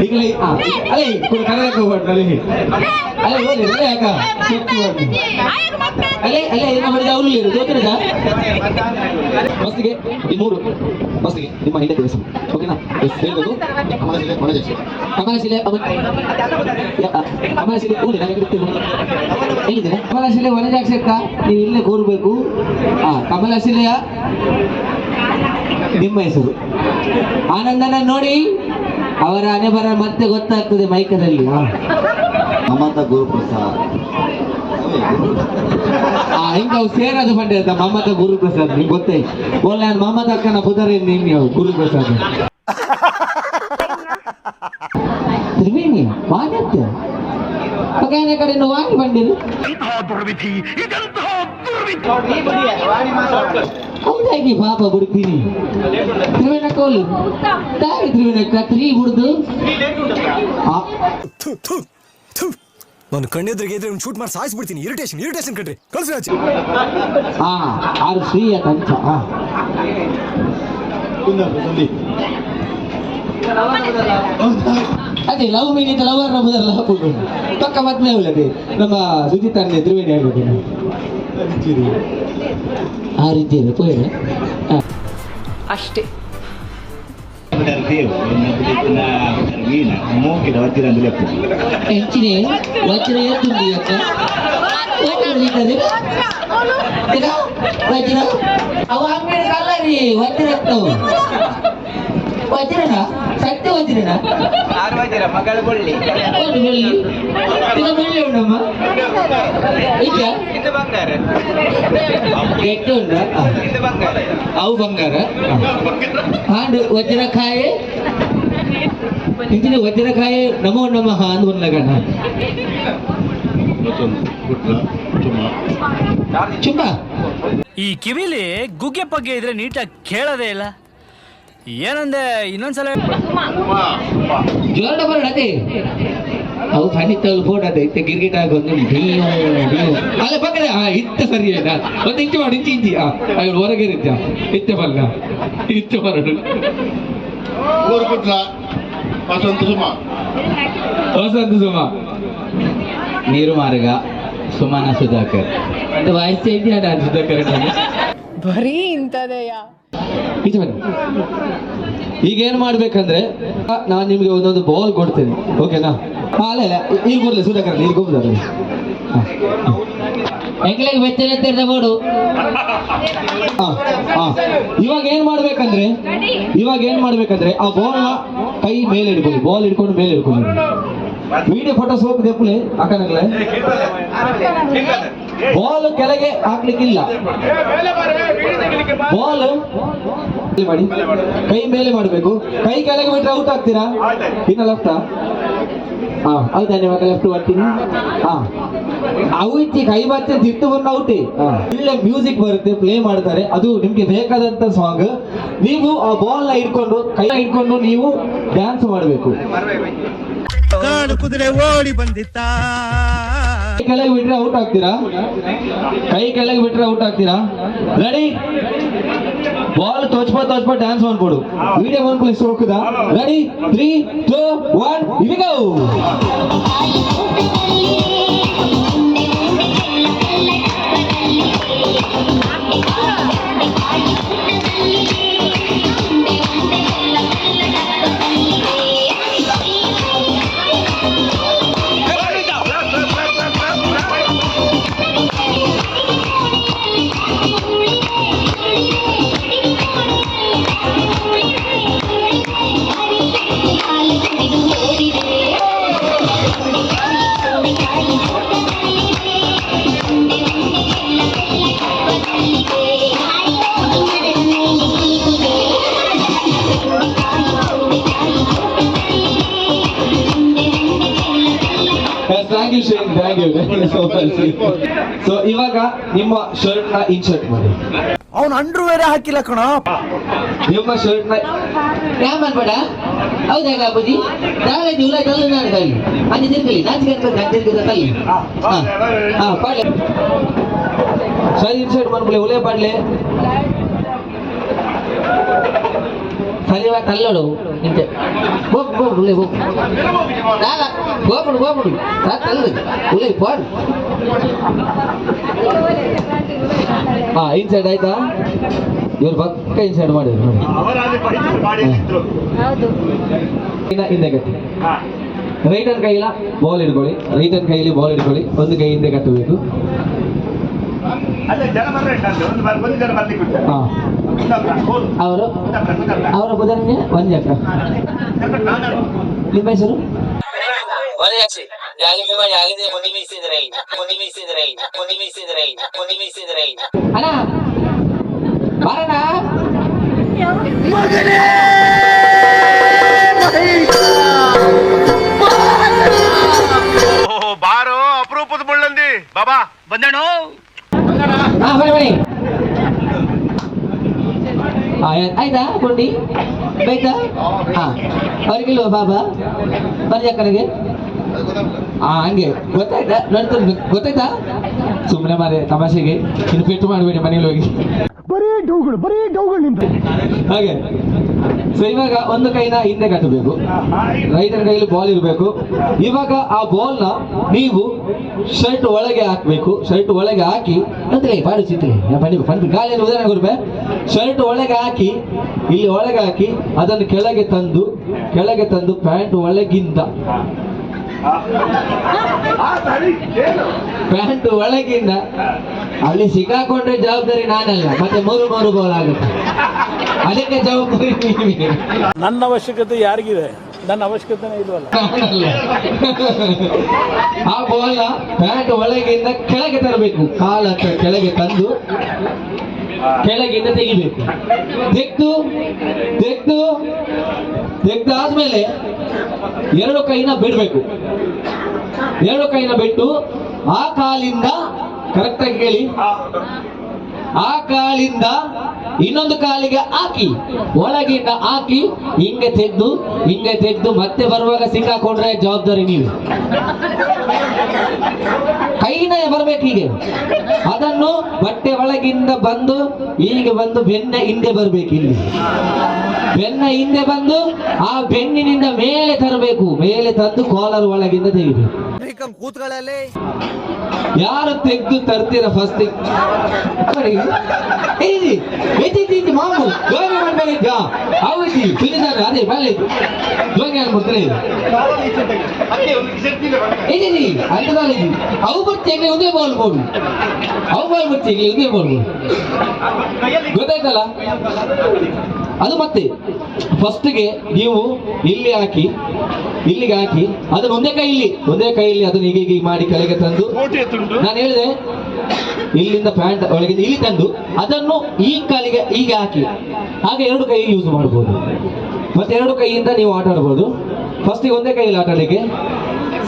ಈಗಲೇ ಅಲ್ಲೇ ಕನ್ನಡಕ್ಕೆ ಹೋಗ್ಬಾರ್ದು ಅಲ್ಲೇ ಹೋಗಿ ಅಲ್ಲೇ ಯಾಕ ಅಲ್ಲೇ ಅಲ್ಲೇ ಏನು ಮಾಡಿದ ಅವರು ಗೊತ್ತಿರದ ಫಸ್ಟಿಗೆ ಈ ಮೂರು ಫಸ್ಟಿಗೆ ನಿಮ್ಮ ಹಿಂದೆ ದಿವಸ ಓಕೆನಾ ಹೇಳ್ಬೇಕು ಕಮಲಶಿಲೆ ಕಮಲಶಿಲೆ ಕೂಡಿ ನನಗೆ ಹೇಳಿದ್ದೇನೆ ಕಮಲಶಿಲೆ ವನಜಾಕ್ಷಕ ನೀವು ಇಲ್ಲೇ ಕೂರ್ಬೇಕು ಕಮಲಶಿಲೆಯ ನಿಮ್ಮ ಹೆಸರು ಆನಂದನ ನೋಡಿ ಅವರ ಹಣೆ ಬರ ಮತ್ತೆ ಗೊತ್ತಾಗ್ತದೆ ಮೈಕದಲ್ಲಿ ಮಮತಾ ಗುರುಪ್ರಸಾದ್ ಹಿಂಗ ಅವು ಸೇರೋದು ಬಂಡೆ ಅಂತ ಮಮತಾ ಗುರುಪ್ರಸಾದ್ ನಿಮ್ಗೆ ಗೊತ್ತೇ ಓಲ್ ನಾನು ಮಮತಾ ಅಕ್ಕನ ಪುದರಿ ನೀವು ಗುರುಪ್ರಸಾದ್ ತ್ರಿವೇಣಿ ಮಾನ್ಯತೆ ಪಗಾಯನ ಕಡೆ ವಾಣಿ ಬಂದಿರು ಹೌದಾಗಿ ಪಾಪ ಬಿಡ್ತೀನಿ ತ್ರಿವೇಣಕ್ಕ ಹೋಲಿ ತಾಯಿ ತ್ರಿವೇಣಕ್ಕ ತ್ರೀ ಬಿಡ್ದು ನಾನು ಕಣ್ಣೆದ್ರಿಗೆ ಇದ್ರೆ ಶೂಟ್ ಮಾಡಿ ಸಾಯಿಸ್ಬಿಡ್ತೀನಿ ಇರಿಟೇಷನ್ ಇರಿಟೇಷನ್ ಕಣ್ರಿ ಕಳ್ಸಿ ಆರು ಶ್ರೀ ಅಂತ ಅದೇ ಲವ್ ಮೀನಿಂದ ಲವರ್ ನಮ್ಮದಲ್ಲ ಹಾಕೊಂಡು ಪಕ್ಕ ಮತ್ತೆ ಹೇಳದೆ ನಮ್ಮ ಸುಜಿತ್ ಅಣ್ಣ ತ್ರಿವೇಣಿ ಹೇಳ್ಬೇಕು ಆ ರೀತಿ ಇದೆ ಪೋಯ ಅಷ್ಟೇ ಹೆಂಚಿನ ವಜ್ರ ಎತ್ತುಂಡಿ ಅಕ್ಕ ವಜ್ರ ಅವ ಅಂಗಡಿ ಕಾಲ ರೀ ವಜ್ರ ಎತ್ತವು ವಜ್ರನ ಸತ್ಯ ವಜ್ರನ ಮಗಳ ಬಳ್ಳಿ ಬಳ್ಳಿ ಉಂಡಮ್ಮ ಈಗ ಎಟ್ಟು ಉಂಡ ಅವು ಬಂಗಾರ ಹಾಂಡು ವಜ್ರಕಾಯೆ ಇಂಚಿನ ವಜ್ರಕಾಯೆ ನಮೋ ನಮಃ ಅಂದ್ ಬಂದ್ಲಗಣ ಚುಮ್ಮ ಈ ಕಿವಿಲಿ ಗುಗ್ಗೆ ಪಗ್ಗೆ ಇದ್ರೆ ನೀಟಾಗಿ ಕೇಳೋದೇ ಇಲ್ಲ ಏನಂದೆ ಇನ್ನೊಂದ್ಸಲ ಜೋರ ಬರಡದೆ ಅವು ಖಂಡಿತ ಫೋಟೋ ಅದೇ ಇತ್ತೆ ಗಿರ್ಗಿಟ್ ಆಗೊಂದು ಅಲ್ಲ ಪಕ್ಕದ ಇತ್ತ ಸರಿ ಆಯ್ತಾ ಒಂದು ಇಂಚು ಮಾಡಿ ಇಂಚು ಇಂಚಿ ಅವ್ರು ಹೊರಗೆ ಇರುತ್ತೆ ಇತ್ತೆ ಬಲ್ಲ ಇತ್ತೆ ಬರಡು ವಸಂತ ಸುಮ ನೀರು ಮಾರ್ಗ ಸುಮನ ಸುಧಾಕರ್ ಅದು ವಾಯ್ಸ್ ಇದೆಯಾ ನಾನು ಸುಧಾಕರ್ ಬರೀ ಇಂಥದೆಯ ಇದು ಬನ್ನಿ ಈಗ ಏನ್ ಮಾಡ್ಬೇಕಂದ್ರೆ ನಾನು ನಿಮ್ಗೆ ಒಂದೊಂದು ಬಾಲ್ ಕೊಡ್ತೇನೆ ಓಕೆನಾ ಅಲ್ಲ ಇಲ್ಲ ಈಗ ಬರ್ಲಿ ಸುಧಾಕರ್ ಈಗ ಹೋಗುದಲ್ಲ ಹೆಂಗ್ಳಿಗೆ ಬೆಚ್ಚ ಬೋಡು ಇವಾಗ ಏನ್ ಮಾಡ್ಬೇಕಂದ್ರೆ ಆ ಬಾಲ್ ನ ಕೈ ಮೇಲೆ ಇಡ್ಕೊಳ್ಳಿ ಬಾಲ್ ಹಿಡ್ಕೊಂಡು ಮೇಲೆ ಇಡ್ಕೊಳ್ಳಿ ವಿಡಿಯೋ ಫೋಟೋಸ್ ಹೋಗಿದೆ ಎಪ್ಪಲೆ ಹಾಕನಗ್ಲೆ ಬಾಲ್ ಕೆಳಗೆ ಹಾಕ್ಲಿಕ್ಕಿಲ್ಲ ಬಾಲ್ ಮಾಡಿ ಕೈ ಮೇಲೆ ಮಾಡಬೇಕು ಕೈ ಕೆಳಗೆ ಬಿಟ್ರೆ ಔಟ್ ಆಗ್ತೀರಾ ಇನ್ನ ಲೆಫ್ಟ್ ಹೌದಾ ಇವಾಗ ಲೆಫ್ಟ್ ಬರ್ತೀನಿ ಅವು ಇಚ್ಚಿ ಕೈ ಬಚ್ಚ ತಿತ್ತು ಬಂದು ಔಟೇ ಇಲ್ಲೇ ಮ್ಯೂಸಿಕ್ ಬರುತ್ತೆ ಪ್ಲೇ ಮಾಡ್ತಾರೆ ಅದು ನಿಮ್ಗೆ ಬೇಕಾದಂತ ಸಾಂಗ್ ನೀವು ಆ ಬಾಲ್ ನ ಇಟ್ಕೊಂಡು ಕೈ ಇಟ್ಕೊಂಡು ನೀವು ಡ್ಯಾನ್ಸ್ ಮಾಡಬೇಕು ಕುದುರೆ ಓಡಿ ಬಂದಿತ್ತ ಕೆಳಗೆ ಬಿಟ್ರೆ ಔಟ್ ಆಗ್ತೀರಾ ಕೈ ಕೆಳಗೆ ಬಿಟ್ರೆ ಔಟ್ ಆಗ್ತೀರಾ ರೆಡಿ ಬಾಲ್ ತೋಚ್ಪ ಡ್ಯಾನ್ಸ್ ಮಾಡ್ಬೋಡು ವಿಡಿಯೋ ಮಾಡ್ಕೊಳ್ಳಿ ಸೋಕುದಾ ready 3 2 1 here we go Thank you so much. So ಇವಾಗ ನಿಮ್ಮ ಶರ್ಟ್ ನ ಇನ್ಸರ್ಟ್ ಮಾಡಿ ಅವನು ಅಂಡ್ರೂ ಬೇರೆ ಹಾಕಿಲ್ಲ ಕಣ ನಿಮ್ಮ ಶರ್ಟ್ ನ ಯಾಮ್ ಅನ್ಬೇಡ ಹೌದಾಗ ಅಪ್ಪಾಜಿ ನಾಳೆ ಜೂಲೈ ತಲೆ ನಾನು ಕೈ ಅಲ್ಲಿ ತಿರ್ಗಲಿ ನಾಚಿಕೆ ತಲ್ಲಿ ಪಾಡ್ಲೆ ಸರಿ ಇನ್ಸರ್ಟ್ ಮಾಡ್ಕೊಳ್ಳಿ ಒಳ್ಳೆ ಪಾಡ್ಲೆ ಸರಿವಾ ತಲ್ಲೋಡು ನಿಂತೆ ಹೋಗು ಹೋಗು ಉಳ್ಳಿ ಹೋಗು ಹೋಗ್ಬಿಡು ಹೋಗ್ಬಿಡು ತಲ್ಲು ಉಳ್ಳಿ ಫೋನ್ ಹಾಂ ಇನ್ಸೈಡ್ ಆಯ್ತಾ ಇವ್ರು ಪಕ್ಕ ಇನ್ಸೈಡ್ ಮಾಡಿದ್ರು ನೋಡಿ ಹಿಂದೆ ಕಟ್ಟಿ ರೈಟ್ ಹ್ಯಾಂಡ್ ಕೈಲ ಬಾಲ್ ಇಟ್ಕೊಳ್ಳಿ ರೈಟ್ ಹ್ಯಾಂಡ್ ಕೈಲಿ ಬಾಲ್ ಇಟ್ಕೊಳ್ಳಿ ಒಂದು ಕೈ ಹಿಂದೆ ಕಟ್ಟಬೇಕು ಹಾಂ ಅವರು ಅವರ ಬುಧನ್ಗೆ ಒಂದು ಚಕ್ರ ನಿಮ್ಮ ಹೆಸರು ಅಣ್ಣ ಬಾರಣ್ಣ ಬಾರೋ ಅಪರೂಪದ ಮುಳ್ಳಂದಿ ಬಾಬಾ ಬಂದೇಣು ಹಾ ಬನ್ನಿ ಬನ್ನಿ ಆಯ್ತಾ ಕೊಂಡಿ ಆಯ್ತಾ ಹಾ ಅವ್ರಿಗಿಲ್ವ ಬಾಬಾ ಬನ್ನಿ ಅಕ್ಕನಿಗೆ ಹಾ ಹಂಗೆ ಗೊತ್ತಾಯ್ತಾ ನೋಡ್ತಾರೆ ಗೊತ್ತಾಯ್ತಾ ಸುಮ್ಮನೆ ಮಾರೆ ತಮಾಷೆಗೆ ಇನ್ನು ಪೆಟ್ಟು ಮಾಡಬೇಡಿ ಮನೇಲಿ ಹೋಗಿ ಬರೀ ಡೌಗಳು ನಿಂತ ಹಾಗೆ ಸೊ ಇವಾಗ ಒಂದು ಕೈನ ಹಿಂದೆ ಕಟ್ಟಬೇಕು ರೈಟ್ ಹ್ಯಾಂಡ್ ಕೈಯಲ್ಲಿ ಬಾಲ್ ಇರಬೇಕು ಇವಾಗ ಆ ಬಾಲ್ನ ನೀವು ಶರ್ಟ್ ಒಳಗೆ ಹಾಕಬೇಕು ಶರ್ಟ್ ಒಳಗೆ ಹಾಕಿ ಅಂತಲೇ ಪಾಡು ಚಿತ್ತಲೆ ಪಂಡಿ ಗಾಳಿಯಲ್ಲಿ ಉದಾಹರಣೆ ಕೊಡ್ಬೇ ಶರ್ಟ್ ಒಳಗೆ ಹಾಕಿ ಇಲ್ಲಿ ಒಳಗೆ ಹಾಕಿ ಅದನ್ನು ಕೆಳಗೆ ತಂದು ಪ್ಯಾಂಟ್ ಒಳಗಿಂದ ಪ್ಯಾಂಟ್ ಒಳಗಿಂದ ಅಲ್ಲಿ ಸಿಕ್ಕಾಕೊಂಡ್ರೆ ಜವಾಬ್ದಾರಿ ನಾನಲ್ಲ ಮತ್ತೆ ಮೂರು ಬಾಲ್ ಆಗುತ್ತೆ ಅದಕ್ಕೆ ಜವಾಬ್ದಾರಿ ನಿಮಗೆ. ನನ್ನ ಅವಶ್ಯಕತೆ ಯಾರಿಗಿದೆ? ನನ್ನ ಅವಶ್ಯಕತೆನೇ ಇಲ್ವಲ್ಲ. ಆ ಬಾಲ್ನ ಪ್ಯಾಂಟ್ ಒಳಗಿಂದ ಕೆಳಗೆ ತರಬೇಕು ಕಾಲ ಕೆಳಗೆ ತಂದು ಕೆಳಗಿಂದ ತೆಗಿಬೇಕು ತೆಗ್ದಾದ್ಮೇಲೆ ಎರಡು ಕೈನ ಬಿಡಬೇಕು ಎರಡು ಕೈನ ಬಿಟ್ಟು ಆ ಕಾಲಿಂದ ಕರೆಕ್ಟಾಗಿ ಕೇಳಿ ಆ ಕಾಲಿಂದ ಇನ್ನೊಂದು ಕಾಲಿಗೆ ಹಾಕಿ ಒಳಗಿಂದ ಹಾಕಿ ಹಿಂಗೆ ತೆಗೆದು ಮತ್ತೆ ಬರುವಾಗ ಸಿಕ್ಕಾಕೊಂಡ್ರೆ ಜವಾಬ್ದಾರಿ ನೀವು ಕೈನ ಬರ್ಬೇಕು ಹೀಗೆ ಅದನ್ನು ಬಟ್ಟೆ ಒಳಗಿಂದ ಬಂದು ಹೀಗೆ ಬಂದು ಬೆನ್ನ ಹಿಂದೆ ಬರ್ಬೇಕು ಇಲ್ಲಿ ಬೆನ್ನ ಹಿಂದೆ ಬಂದು ಆ ಬೆನ್ನಿನಿಂದ ಮೇಲೆ ತರಬೇಕು ಮೇಲೆ ತಂದು ಕಾಲರ್ ಒಳಗಿಂದ ತೆಗಿಬೇಕು ಕೂತ್ಗಳಲ್ಲಿ ಯಾರು ತೆಗೆದು ತರ್ತೀರ ಫಸ್ಟ್ ಮಾಮೂಲು ಜೋಗಿ ಮಾಡ್ಬೇಕಿದ್ದ ಹೌದು ಸುಲಿದಾರ ಅದೇ ಬಲ್ಲ ಜೋಗಿ ಅನ್ಬಿಡ್ತಾರೆ ಅಂತದಲ್ಲಿ ಅವು ಬರ್ತಿಯಾಗಲಿ ಒಂದೇ ಬಾಲ್ ಬೋಡು ಅವು ಬಾಲ್ ಬರ್ತಿಯಾಗಲಿ ಒಂದೇ ಬಾಲ್ ಬೋಡು ಗೊತ್ತಾಯ್ತಲ್ಲ ಅದು ಮತ್ತೆ ಫಸ್ಟ್ಗೆ ನೀವು ಇಲ್ಲಿಗೆ ಹಾಕಿ ಅದನ್ನ ಒಂದೇ ಕೈಯಲ್ಲಿ ಅದನ್ನ ಹೀಗೆ ಮಾಡಿ ಕೆಳಗೆ ತಂದು ನಾನು ಹೇಳಿದೆ ಇಲ್ಲಿಂದ ಪ್ಯಾಂಟ್ ಒಳಗಿಂದ ಇಲ್ಲಿ ತಂದು ಅದನ್ನು ಈ ಕಾಲಿಗೆ ಹೀಗೆ ಹಾಕಿ ಹಾಗೆ ಎರಡು ಕೈ ಯೂಸ್ ಮಾಡ್ಬೋದು ಮತ್ತೆ ಎರಡು ಕೈಯಿಂದ ನೀವು ಆಟ ಆಡ್ಬೋದು ಫಸ್ಟಿಗೆ ಒಂದೇ ಕೈಯಲ್ಲಿ ಆಟ ಆಡಲಿಕ್ಕೆ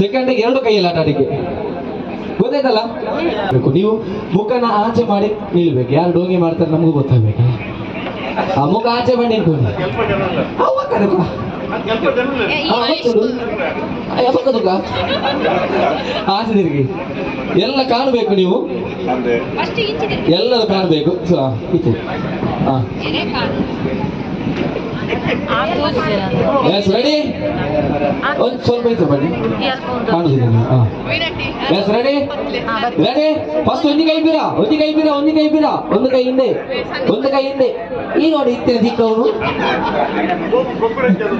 ಸೆಕೆಂಡಿಗೆ ಎರಡು ಕೈಯಲ್ಲಿ ಆಟ ಆಡಲಿಕ್ಕೆ ಗೊತ್ತಾಯ್ತಲ್ಲ ನೀವು ಮುಖನ ಆಚೆ ಮಾಡಿ ನಿಲ್ಬೇಕು ಯಾರು ಡೋಂಗಿ ಮಾಡ್ತಾರೆ ನಮಗೂ ಗೊತ್ತಾಗ್ಬೇಕು ಆ ಮುಖ ಆಚೆ ಮಾಡಿ ನಿಂತ್ಕೊಂಡು ಆಚೆ ತಿರುಗಿ ಎಲ್ಲ ಕಾಣಬೇಕು ನೀವು ಎಲ್ಲರೂ ಕಾಣಬೇಕು ಎಸ್ ರೆಡಿ ಒಂದು ಸ್ವಲ್ಪ ಇತ್ತು ಬನ್ನಿ ಕಾಣಿಸಿದೆ ಎಸ್ ರೆಡಿ ಫಸ್ಟ್ ಒಂದು ಕೈ ಬೀರ ಒಂದು ಕೈ ಹಿಂದೆ ಈ ನೋಡಿ ಇತ್ತೇನೆ ಸಿಕ್ಕವನು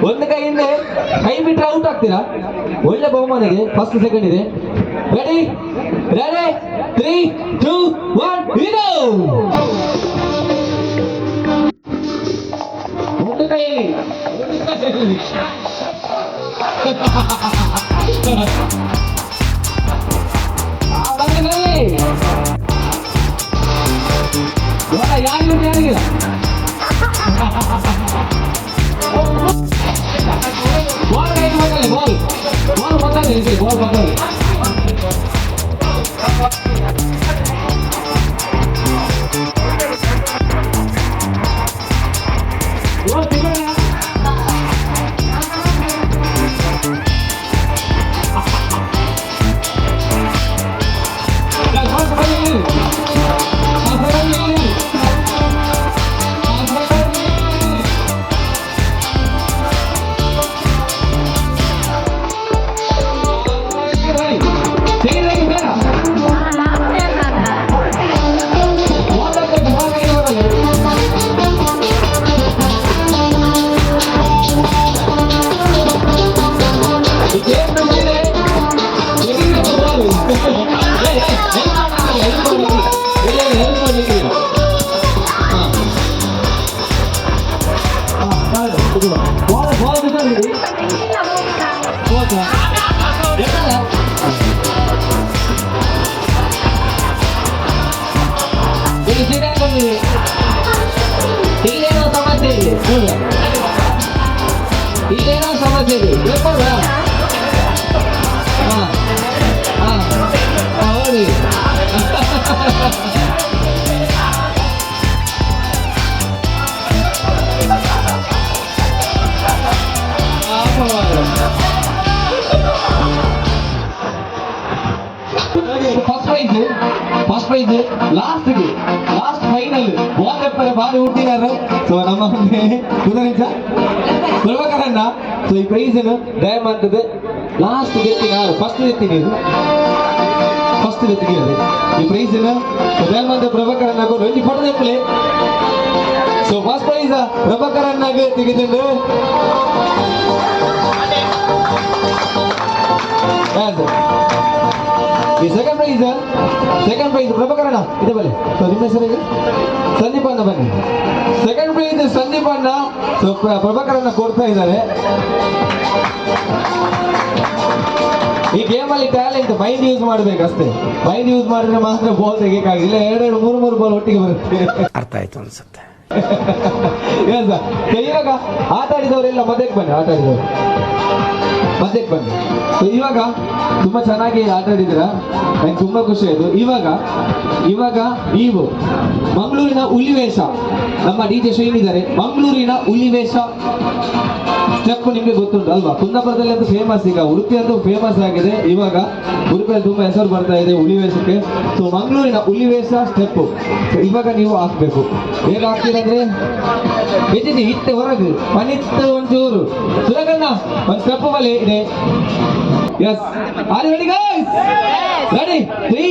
ಒಂದು ಕೈ ಹಿಂದೆ ಕೈ ಬಿಟ್ರೆ ಔಟ್ ಆಗ್ತೀರಾ ಒಳ್ಳೆ ಬಹುಮಾನಿಗೆ ಫಸ್ಟ್ ಸೆಕೆಂಡ್ ಇದೆ ರೆಡಿ 3 2 1 ಹೀರೋ ಒಂದು ಕೈ ಯಾರಿಗಿಲ್ಲ ಬಾಲ್ ಪಕ್ಕದಲ್ಲಿ ಬಂದಿರಿ ಹೋದ ಎತ್ತಲ್ಲ ಇಲ್ಲಿ ಸೀಟಾಗಿ ಬಂದಿರಿ ಇಲ್ಲೇನೋ ಸಮಸ್ಯೆ ಇದೆ ಹೌದಾ ಇಲ್ಲೇನೋ ಸಮಸ್ಯೆ ಇದೆ ಹೇಳ್ಬೋದಾ ಹಾಂ ಹಾಂ ಹೌದು ಫಸ್ಟ್ ಪ್ರೈಸ್ ಲಾಸ್ಟ್ ಫೈನಲ್ ವಾದಪ್ಪರ ಬಾರಿ ಹುಟ್ಟಿದಾರು ಸೊ ನಮ್ಮ ಮುಂದೆ ಕುದನಿಂಚ ಪ್ರಭಾಕರಣ್ಣ ಸೊ ಈ ಪ್ರೈಸ್ ದಯಮಾಡ್ತದೆ ಲಾಸ್ಟ್ ಗೆತ್ತಿನ ಫಸ್ಟ್ ಗೆತ್ತೀನಿ ಫಸ್ಟ್ ಗೆತ್ತಿಗೆ ಈ ಪ್ರೈಸ್ ದಯಮಾಡ್ತ ಪ್ರಭಾಕರಣ್ಣ ಒಂದು ಫೋಟೋ ತೆಪ್ಪಲೆ ಸೊ ಫಸ್ಟ್ ಪ್ರೈಸ್ ಪ್ರಭಾಕರಣ್ಣಗೆ ತೆಗೆದು ಈ ಸೆಕೆಂಡ್ ಪ್ರೈಸ್ ಪ್ರಭಾಕರಣ್ಣ ಇದೆ ಬನ್ನಿ ಸೊ ನಿಮ್ಮ ಹೆಸರಿಗೆ ಸಂದೀಪ್ ಅಣ್ಣ ಬನ್ನಿ ಸೆಕೆಂಡ್ ಪ್ರೈಸ್ ಸಂದೀಪ್ ಅಣ್ಣ ಸೊ ಪ್ರಭಾಕರಣ್ಣ ಕೊಡ್ತಾ ಇದ್ದಾರೆ ಈ ಗೇಮಲ್ಲಿ ಟ್ಯಾಲೆಂಟ್ ಮೈಂಡ್ ಯೂಸ್ ಮಾಡ್ಬೇಕಷ್ಟೇ ಮೈಂಡ್ ಯೂಸ್ ಮಾಡಿದ್ರೆ ಮಾತ್ರ ಬಾಲ್ ತೆಗಿಯಕ್ಕಾಗಿಲ್ಲ ಎರಡು ಮೂರು ಬಾಲ್ ಒಟ್ಟಿಗೆ ಬರುತ್ತೆ ಅರ್ಥ ಆಯ್ತು ಅನ್ಸುತ್ತೆ ಇವಾಗ ಆಟ ಆಡಿದವರೆಲ್ಲ ಮಧ್ಯಕ್ಕೆ ಬನ್ನಿ ಮಧ್ಯಕ್ಕೆ ಬನ್ನಿ ಸೊ ಇವಾಗ ತುಂಬಾ ಚೆನ್ನಾಗಿ ಆಟ ಆಡಿದಿರ ನಂಗೆ ತುಂಬಾ ಖುಷಿ ಆಯ್ತು ಇವಾಗ ನೀವು ಮಂಗಳೂರಿನ ಹುಲಿವೇಷ ನಮ್ಮ DJ ಶ್ರೀನ್ ಇದ್ದಾರೆ ಮಂಗಳೂರಿನ ಹುಲಿವೇಷ ಸ್ಟೆಪ್ ನಿಮ್ಗೆ ಗೊತ್ತುಂಟು ಅಲ್ವಾ ಕುಂದಾಪುರದಲ್ಲಿ ಅಂತೂ ಫೇಮಸ್ ಈಗ ಉಡುಪಿ ಅಂತೂ ಫೇಮಸ್ ಆಗಿದೆ ಇವಾಗ ಉಡುಪಿಯಲ್ಲಿ ತುಂಬಾ ಹೆಸರು ಬರ್ತಾ ಇದೆ ಹುಲಿವೇಷಕ್ಕೆ ಸೊ ಮಂಗಳೂರಿನ ಹುಲಿವೇಷ ಸ್ಟೆಪ್ ಇವಾಗ ನೀವು ಹಾಕ್ಬೇಕು ಹೇಗೆ ಹಾಕ್ತೀರಂದ್ರೆ ಎತ್ತಿದೆ ಇತ್ತೆ ಹೊರಗೆ ಮನಿತ್ತು ಒಂಚೂರು ಸುರಗಣ್ಣ ಒಂದು ಸ್ಟೆಪ್ ಬಲೆ ಇದೆ yes are ready guys ready 3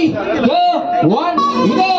2 1 ಇದೆ